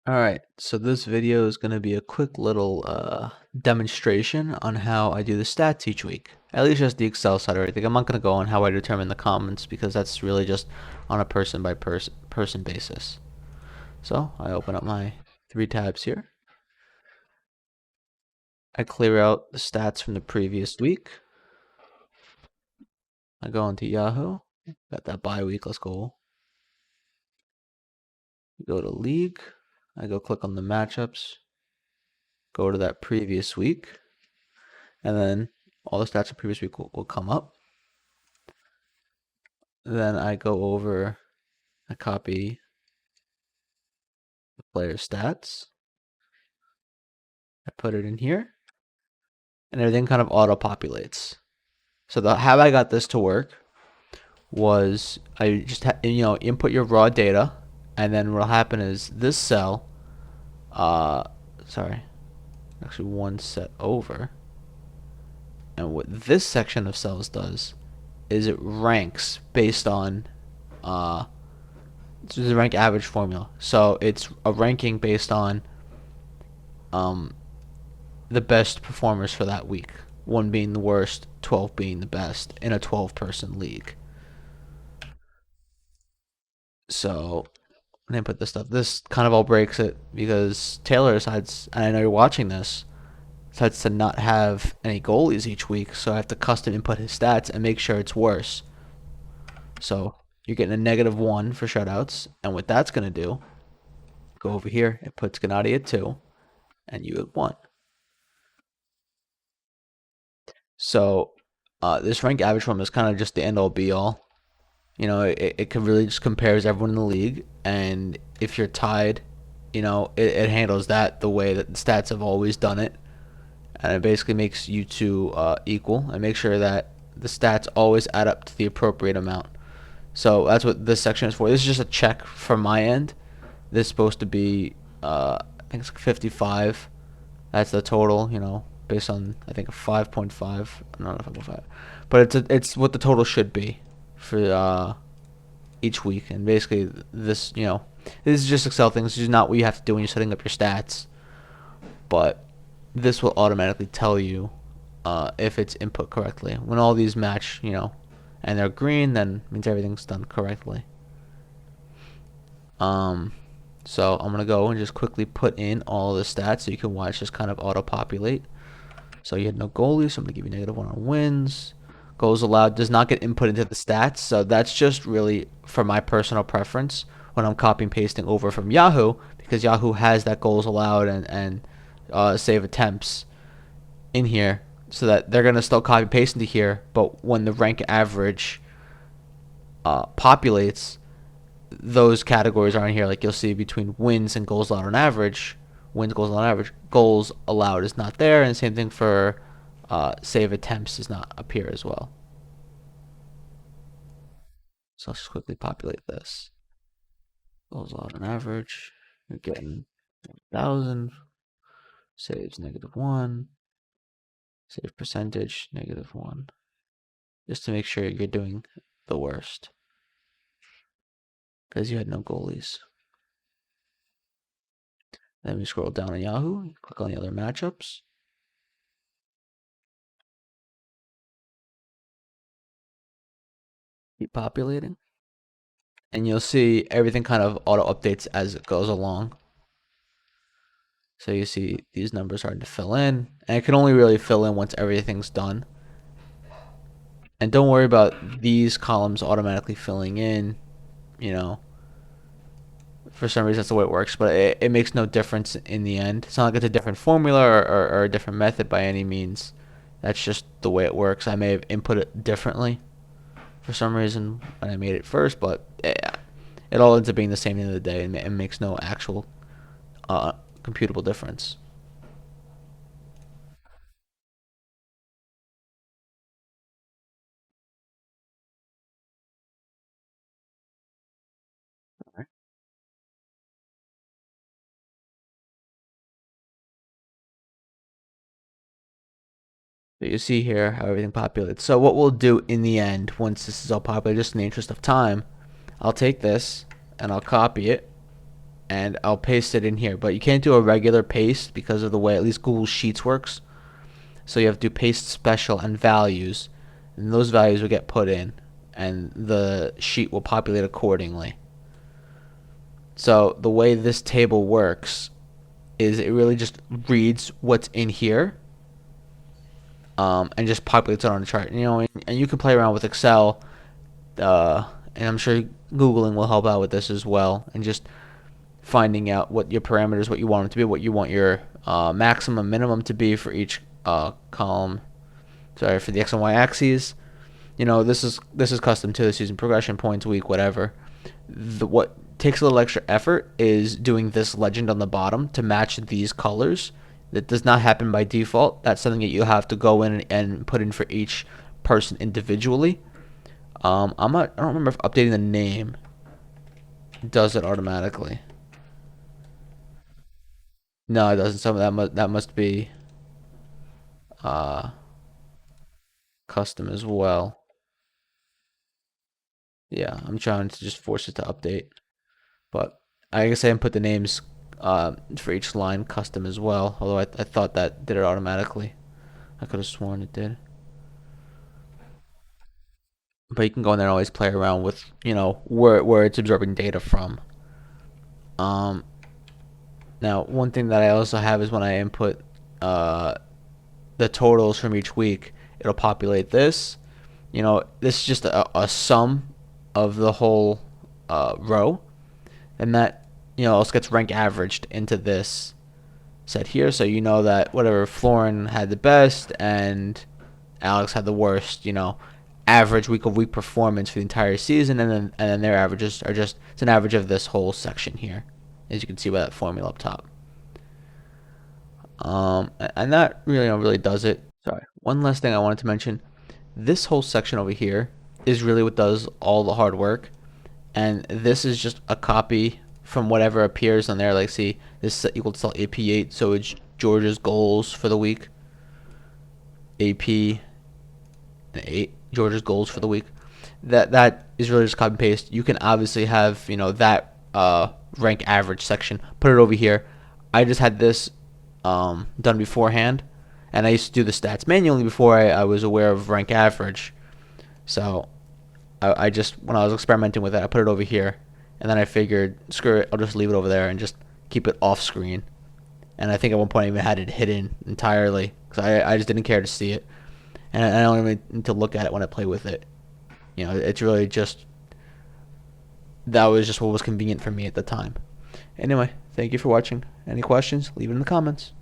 Alright, so this video is going to be a quick little demonstration on how I do the stats each week. At least just the Excel side or anything. I'm not going to go on how I determine the comments because that's really just on a person by person basis. So I open up my 3 tabs here. I clear out the stats from the previous week. I go into Yahoo. Got that bye week. Let's go. Go to League. I go click on the matchups. Go to that previous week. And then all the stats of previous week will come up. Then I go over, I copy the player stats. I put it in here. And everything kind of auto-populates. So how I got this to work was I just input your raw data, and then what'll happen is this cell, sorry, actually one set over, and what this section of cells does is it ranks based on this is a rank average formula. So it's a ranking based on the best performers for that week. 1 being the worst, 12 being the best in a 12-person league. So when I put this stuff, this kind of all breaks it because Taylor decides, and I know you're watching this, decides to not have any goalies each week. So I have to custom input his stats and make sure it's worse. So you're getting a -1 for shutouts. And what that's going to do, go over here, it puts Gennady at 2 and you at 1. So this rank average form is kind of just the end all be all. It can really just compares everyone in the league, and if you're tied, it handles that the way that the stats have always done it, and it basically makes you two equal and make sure that the stats always add up to the appropriate amount. So that's what this section is for. This is just a check from my end. This is supposed to be, I think it's like 55. That's the total, based on I think a 5.5. I don't know if I go 5, but it's what the total should be for each week. And basically, this is just Excel things. This is not what you have to do when you're setting up your stats, but this will automatically tell you if it's input correctly. When all these match, and they're green, then it means everything's done correctly. So I'm gonna go and just quickly put in all the stats so you can watch this kind of auto-populate. So you had no goalies, so I'm gonna give you -1 on wins. Goals allowed does not get input into the stats, so that's just really for my personal preference when I'm copying pasting over from Yahoo, because Yahoo has that goals allowed and save attempts in here, so that they're gonna still copy paste into here, but when the rank average populates, those categories are in here. Like you'll see between wins and goals allowed on average, wins, goals allowed on average, goals allowed is not there, and the same thing for save attempts does not appear as well. So let's just quickly populate this. Goals allowed on average, you're getting 1,000. Saves -1. Save percentage -1. Just to make sure you're doing the worst, because you had no goalies. Then we scroll down on Yahoo, click on the other matchups. Keep populating. And you'll see everything kind of auto updates as it goes along. So you see these numbers starting to fill in, and it can only really fill in once everything's done. And don't worry about these columns automatically filling in, for some reason that's the way it works, but it makes no difference in the end. It's not like it's a different formula or a different method by any means. That's just the way it works. I may have input it differently for some reason when I made it first, but it all ends up being the same at the end of the day, and it makes no actual computable difference. So you see here how everything populates. So what we'll do in the end, once this is all populated, just in the interest of time, I'll take this and I'll copy it, and I'll paste it in here. But you can't do a regular paste because of the way at least Google Sheets works. So you have to do paste special and values, and those values will get put in, and the sheet will populate accordingly. So the way this table works is it really just reads what's in here, and just populates it on a chart. And you can play around with Excel, and I'm sure Googling will help out with this as well, and just finding out what your parameters, what you want them to be, what you want your maximum, minimum to be for each column. Sorry, for the X and Y axes. This is custom to this using progression points, week, whatever. What takes a little extra effort is doing this legend on the bottom to match these colors. That does not happen by default. That's something that you have to go in and put in for each person individually. I don't remember if updating the name does it automatically. No, it doesn't. Some of that must be uh, custom as well. Yeah, I'm trying to just force it to update. But I guess I didn't put the names for each line custom as well. Although I thought that did it automatically. I could have sworn it did. But you can go in there and always play around with where it's absorbing data from. Um, Now one thing that I also have is when I input uh, the totals from each week, it'll populate this. This is just a sum of the whole row, and that also gets rank averaged into this set here. So you know that whatever Florin had the best and Alex had the worst, average week of week performance for the entire season, and then their averages are just it's an average of this whole section here, as you can see by that formula up top. And that really does it. Sorry. One last thing I wanted to mention: this whole section over here is really what does all the hard work, and this is just a copy from whatever appears on there. Like, see, this is equal to cell AP8, so it's George's goals for the week. AP 8, George's goals for the week. That is really just copy and paste. You can obviously have that rank average section. Put it over here. I just had this done beforehand, and I used to do the stats manually before I was aware of rank average. So I just, when I was experimenting with it, I put it over here, and then I figured, screw it, I'll just leave it over there and just keep it off screen. And I think at one point I even had it hidden entirely because I just didn't care to see it, and I don't even need to look at it when I play with it. It's really just, that was just what was convenient for me at the time. Anyway, thank you for watching. Any questions? Leave it in the comments.